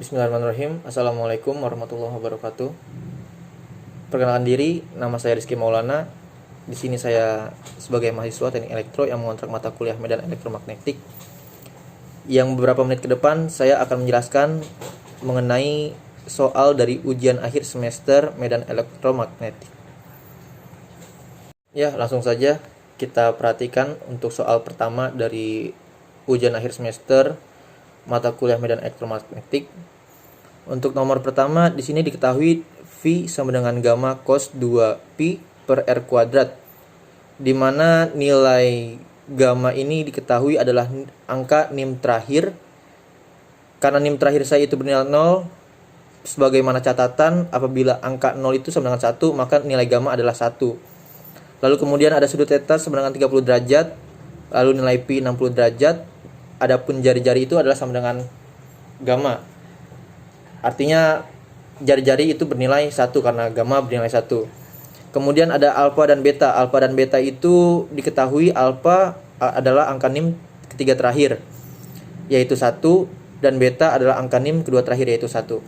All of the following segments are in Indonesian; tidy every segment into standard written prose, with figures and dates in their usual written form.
Bismillahirrahmanirrahim. Assalamualaikum warahmatullahi wabarakatuh. Perkenalkan diri, nama saya Rizky Maulana. Di sini saya sebagai mahasiswa teknik elektro yang mengontrak mata kuliah medan elektromagnetik. Yang beberapa menit ke depan saya akan menjelaskan mengenai soal dari ujian akhir semester medan elektromagnetik. Ya, langsung saja kita perhatikan untuk soal pertama dari ujian akhir semester mata kuliah medan elektromagnetik. Untuk nomor pertama di sini diketahui V sama dengan gamma cos 2pi per R kuadrat, di mana nilai gamma ini diketahui adalah angka nim terakhir. Karena nim terakhir saya itu bernilai 0, sebagaimana catatan apabila angka 0 itu sama dengan 1, maka nilai gamma adalah 1. Lalu kemudian ada sudut theta sama dengan 30 derajat, lalu nilai pi 60 derajat. Adapun jari-jari itu adalah sama dengan gamma. Artinya jari-jari itu bernilai 1 karena gamma bernilai 1. Kemudian ada alfa dan beta. Alfa dan beta itu diketahui alfa adalah angka nim ketiga terakhir, yaitu 1, dan beta adalah angka nim kedua terakhir, yaitu 1.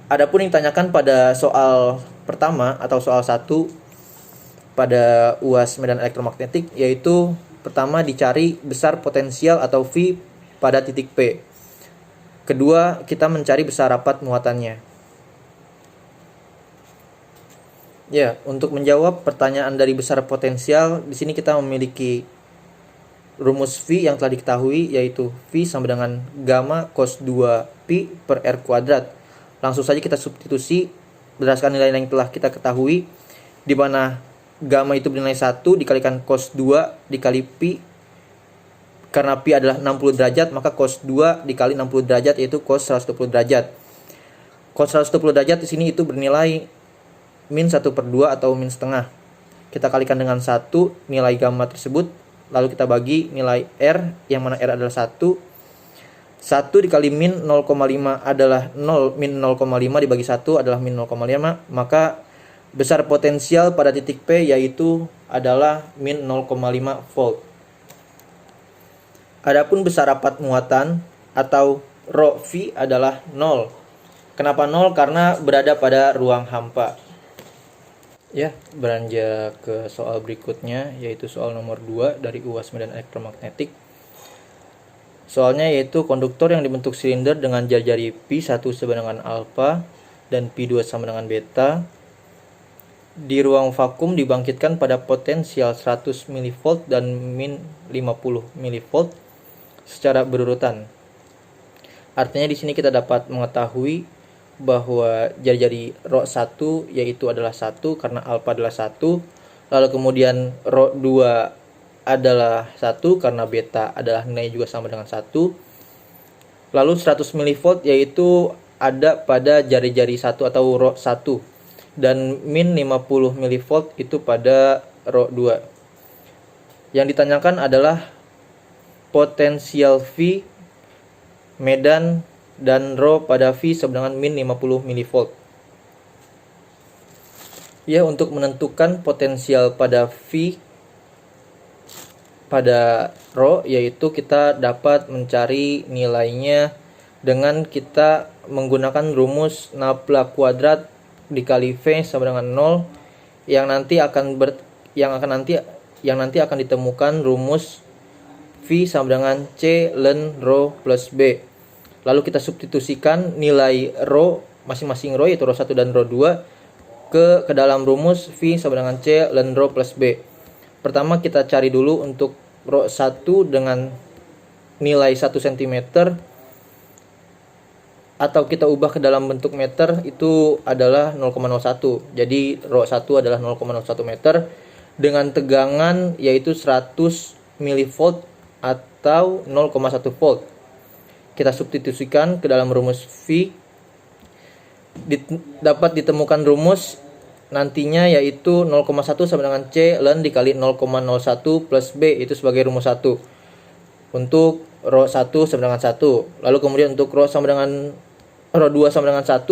Adapun yang ditanyakan pada soal pertama atau soal 1 pada UAS medan elektromagnetik, yaitu pertama dicari besar potensial atau V pada titik P. Kedua, kita mencari besar rapat muatannya. Ya, untuk menjawab pertanyaan dari besar potensial, di sini kita memiliki rumus V yang telah diketahui, yaitu V sama dengan gamma cos 2pi per R kuadrat. Langsung saja kita substitusi berdasarkan nilai yang telah kita ketahui, di mana gamma itu bernilai 1 dikalikan cos 2 dikali pi. Karena pi adalah 60 derajat, maka cos 2 dikali 60 derajat yaitu cos 120 derajat. Cos 120 derajat di sini itu bernilai min 1/2 atau min setengah. Kita kalikan dengan 1 nilai gamma tersebut, lalu kita bagi nilai R, yang mana R adalah 1. 1 dikali min 0,5 adalah 0, min 0,5 dibagi 1 adalah min 0,5, maka besar potensial pada titik P yaitu adalah min 0,5 volt. Adapun besar rapat muatan atau rho V adalah 0. Kenapa 0? Karena berada pada ruang hampa. Ya, beranjak ke soal berikutnya, yaitu soal nomor 2 dari UAS medan elektromagnetik. Soalnya yaitu konduktor yang dibentuk silinder dengan jari-jari pi 1 sama dengan alfa dan pi 2 sama dengan beta di ruang vakum dibangkitkan pada potensial 100 mV dan min 50 mV secara berurutan. Artinya di sini kita dapat mengetahui bahwa jari-jari rho 1 yaitu adalah 1 karena alfa adalah 1, lalu kemudian rho 2 adalah 1 karena beta adalah nilai juga sama dengan 1. Lalu 100 mV yaitu ada pada jari-jari 1 atau rho 1, dan min 50 mV itu pada rho 2. Yang ditanyakan adalah potensial V, medan, dan rho pada V sama dengan min 50 mV. Ya, untuk menentukan potensial pada V pada rho, yaitu kita dapat mencari nilainya dengan kita menggunakan rumus nabla kuadrat dikali V sama dengan 0, yang nanti akan ditemukan rumus V sama dengan C ln rho plus B. Lalu kita substitusikan nilai rho, masing-masing rho yaitu rho 1 dan rho 2 ke dalam rumus V sama dengan C ln rho plus B. Pertama kita cari dulu untuk rho 1 dengan nilai 1 cm, atau kita ubah ke dalam bentuk meter, itu adalah 0,01. Jadi rho 1 adalah 0,01 meter dengan tegangan yaitu 100 mV atau 0,1 volt. Kita substitusikan ke dalam rumus V, dapat ditemukan rumus nantinya yaitu 0,1 sama dengan C ln dikali 0,01 plus B, itu sebagai rumus 1 untuk rho 1 sama dengan 1. Lalu kemudian untuk rho 2 sama dengan 1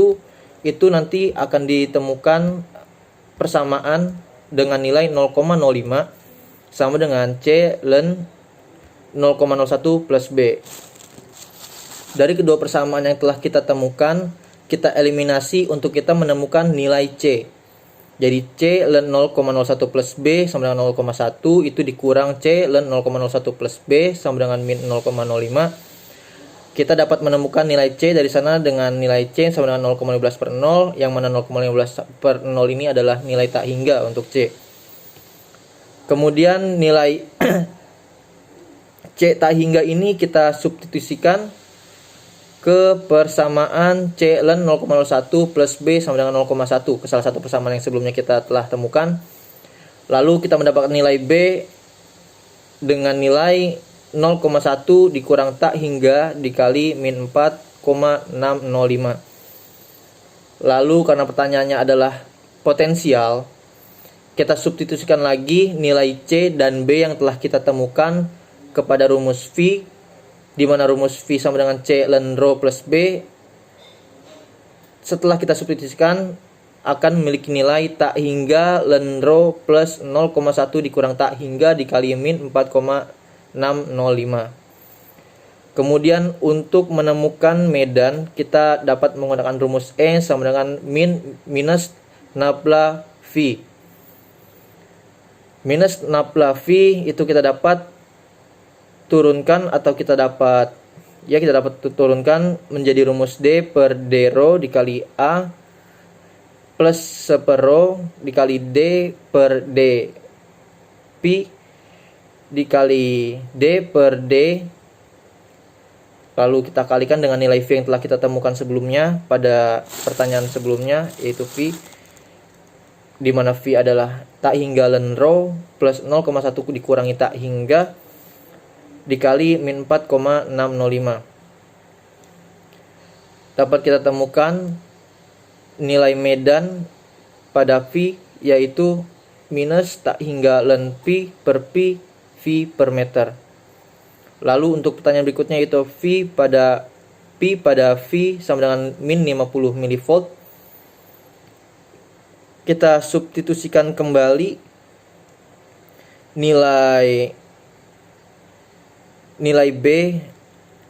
itu nanti akan ditemukan persamaan dengan nilai 0,05 sama dengan C ln 0,01 plus B. Dari kedua persamaan yang telah kita temukan, kita eliminasi untuk kita menemukan nilai C. Jadi C ln 0,01 plus B sama dengan 0,1, itu dikurang C ln 0,01 plus B sama dengan min 0,05. Kita dapat menemukan nilai C dari sana dengan nilai C sama dengan 0,15 per 0, yang mana 0,15 per 0 ini adalah nilai tak hingga untuk C. Kemudian nilai C tak hingga ini kita substitusikan ke persamaan C ln 0,01 plus B sama dengan 0,1 ke salah satu persamaan yang sebelumnya kita telah temukan. Lalu kita mendapatkan nilai B dengan nilai 0,1 dikurang tak hingga dikali min 4,605. Lalu karena pertanyaannya adalah potensial, kita substitusikan lagi nilai C dan B yang telah kita temukan kepada rumus V, di mana rumus V sama dengan C ln rho plus B. Setelah kita substitusikan akan memiliki nilai tak hingga ln rho plus 0,1 dikurang tak hingga dikali min 4,605. Kemudian untuk menemukan medan, kita dapat menggunakan rumus E sama dengan minus nabla V. Minus nabla V itu kita dapat turunkan atau kita dapat turunkan menjadi rumus D per D rho dikali A plus sepero dikali D per D Pi dikali D per D, lalu kita kalikan dengan nilai V yang telah kita temukan sebelumnya pada pertanyaan sebelumnya, yaitu V, di mana V adalah tak hingga ln rho plus 0,1 dikurangi tak hingga dikali min 4,605. Dapat kita temukan nilai medan pada V yaitu minus tak hingga ln pi per pi V per meter. Lalu untuk pertanyaan berikutnya yaitu pi pada V sama dengan min 50 mV. Kita substitusikan kembali nilai B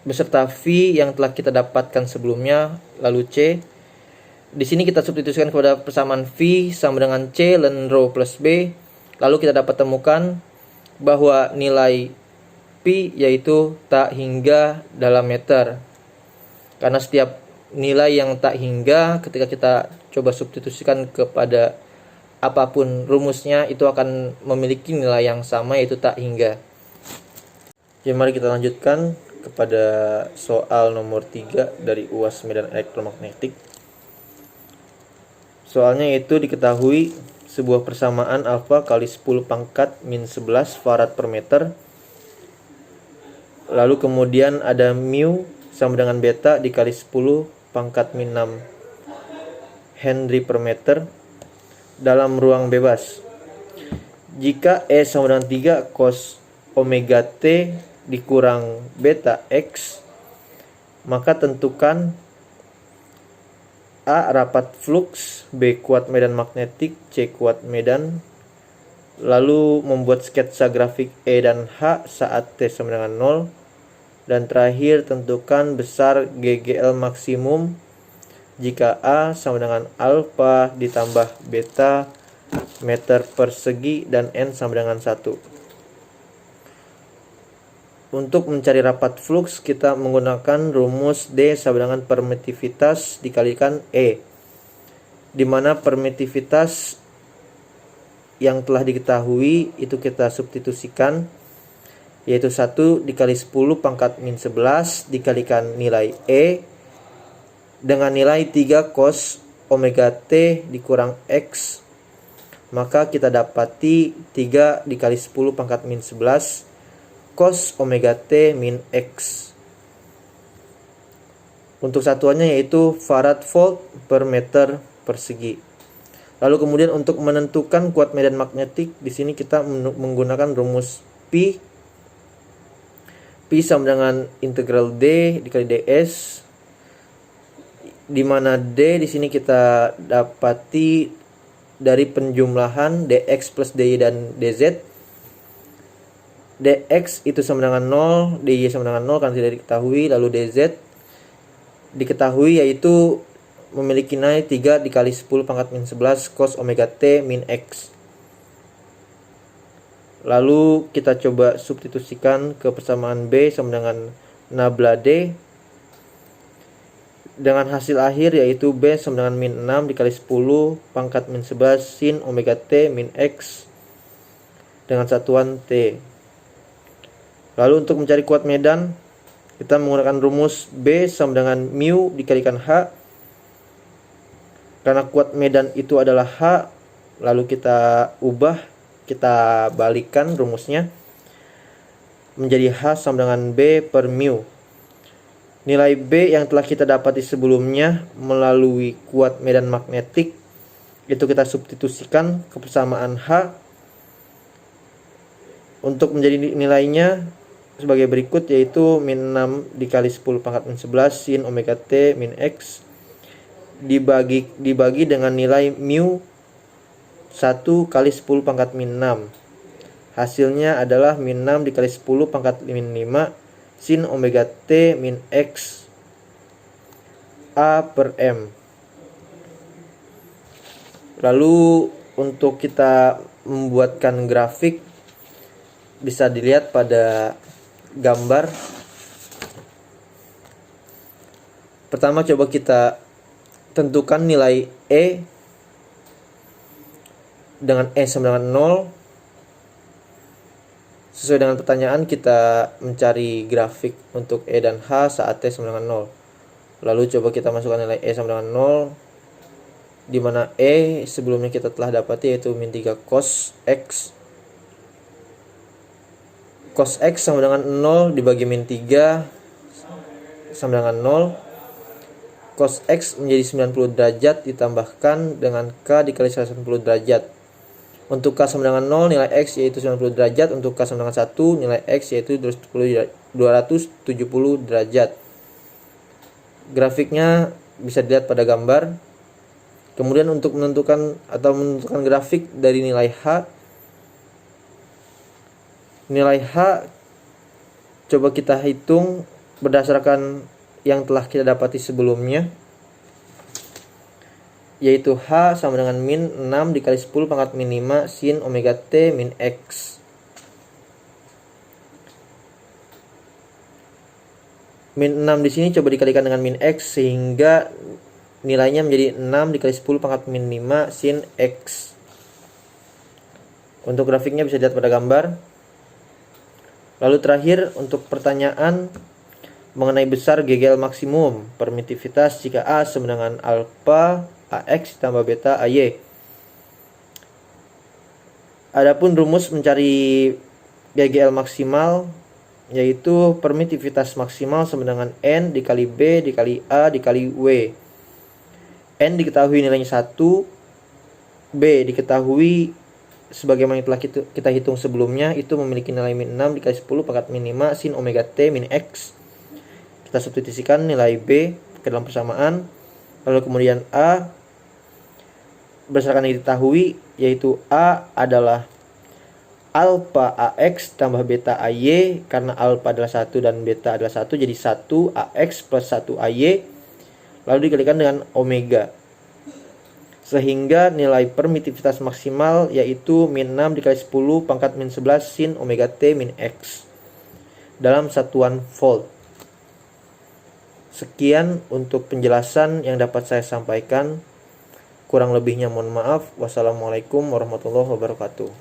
beserta V yang telah kita dapatkan sebelumnya, lalu C. Di sini kita substitusikan kepada persamaan V sama dengan C ln rho plus B. Lalu kita dapat temukan bahwa nilai Pi yaitu tak hingga dalam meter. Karena setiap nilai yang tak hingga ketika kita coba substitusikan kepada apapun rumusnya itu akan memiliki nilai yang sama, yaitu tak hingga. Jadi mari kita lanjutkan kepada soal nomor 3 dari UAS Medan Elektromagnetik. Soalnya itu diketahui sebuah persamaan alfa kali 10 pangkat min 11 farad per meter. Lalu kemudian ada mu sama dengan beta dikali 10 pangkat min 6 Henry per meter dalam ruang bebas. Jika E sama dengan 3 cos omega T dikurang beta X, maka tentukan A rapat flux, B kuat medan magnetik, C kuat medan. Lalu membuat sketsa grafik E dan H saat T sama dengan 0. Dan terakhir tentukan besar GGL maksimum jika A sama dengan alfa ditambah beta meter persegi dan N sama dengan 1. Untuk mencari rapat flux, kita menggunakan rumus D sama dengan permitivitas dikalikan E, di mana permitivitas yang telah diketahui itu kita substitusikan, yaitu 1 dikali 10 pangkat min 11 dikalikan nilai E dengan nilai 3 cos omega T dikurang X, maka kita dapati 3 dikali 10 pangkat min 11 cos omega T min X. Untuk satuannya yaitu farad volt per meter persegi. Lalu kemudian untuk menentukan kuat medan magnetik, di sini kita menggunakan rumus Pi sama dengan integral D dikali ds, di mana D di sini kita dapati dari penjumlahan dx plus dy dan dz. Dx itu sama dengan 0, dy sama dengan 0 karena tidak diketahui, lalu dz diketahui yaitu memiliki nilai 3 dikali 10 pangkat min 11 cos omega T min X. Lalu kita coba substitusikan ke persamaan B sama dengan nabla D dengan hasil akhir yaitu B sama dengan min 6 dikali 10 pangkat min 11 sin omega T min X dengan satuan T. Lalu untuk mencari kuat medan, kita menggunakan rumus B sama dengan mu dikalikan H. Karena kuat medan itu adalah H, lalu kita ubah, kita balikkan rumusnya menjadi H sama dengan B per mu. Nilai B yang telah kita dapati sebelumnya melalui kuat medan magnetik itu kita substitusikan ke persamaan H untuk menjadi nilainya sebagai berikut, yaitu min 6 dikali 10 pangkat min 11 sin omega T min X dibagi dengan nilai mu 1 kali 10 pangkat min 6. Hasilnya adalah min 6 dikali 10 pangkat min 5 sin omega T min X A per M. Lalu untuk kita membuatkan grafik bisa dilihat pada gambar. Pertama coba kita tentukan nilai E dengan E sama dengan 0. Sesuai dengan pertanyaan kita mencari grafik untuk E dan H saat T sama dengan 0. Lalu coba kita masukkan nilai E sama dengan 0, di mana E sebelumnya kita telah dapati yaitu min 3 cos X. Cos X sama dengan 0 dibagi min 3 sama dengan 0. Cos X menjadi 90 derajat ditambahkan dengan K dikali 180 derajat. Untuk K sama dengan 0 nilai X yaitu 90 derajat. Untuk K sama dengan 1 nilai X yaitu 270 derajat. Grafiknya bisa dilihat pada gambar. Kemudian untuk menentukan grafik dari nilai H, coba kita hitung berdasarkan yang telah kita dapati sebelumnya, yaitu H sama dengan min 6 dikali 10 pangkat min 5 sin omega T min X. Min 6 di sini coba dikalikan dengan min X sehingga nilainya menjadi 6 dikali 10 pangkat min 5 sin X. Untuk grafiknya bisa dilihat pada gambar. Lalu terakhir untuk pertanyaan mengenai besar GGL maksimum permitivitas jika A sama dengan alpha AX ditambah beta AY. Adapun rumus mencari GGL maksimal yaitu permitivitas maksimal sama dengan N dikali B dikali A dikali W. N diketahui nilainya 1, B diketahui sebagaimana telah kita hitung sebelumnya itu memiliki nilai min 6 dikali 10 pangkat min 5 sin omega T min X. Kita substitusikan nilai B ke dalam persamaan. Lalu kemudian A berdasarkan yang diketahui yaitu A adalah alpha AX tambah beta AY, karena alpha adalah 1 dan beta adalah 1 jadi 1 AX plus 1 AY lalu dikalikan dengan omega, sehingga nilai permitivitas maksimal yaitu min 6 dikali 10 pangkat min 11 sin omega T min X dalam satuan volt. Sekian untuk penjelasan yang dapat saya sampaikan. Kurang lebihnya mohon maaf. Wassalamualaikum warahmatullahi wabarakatuh.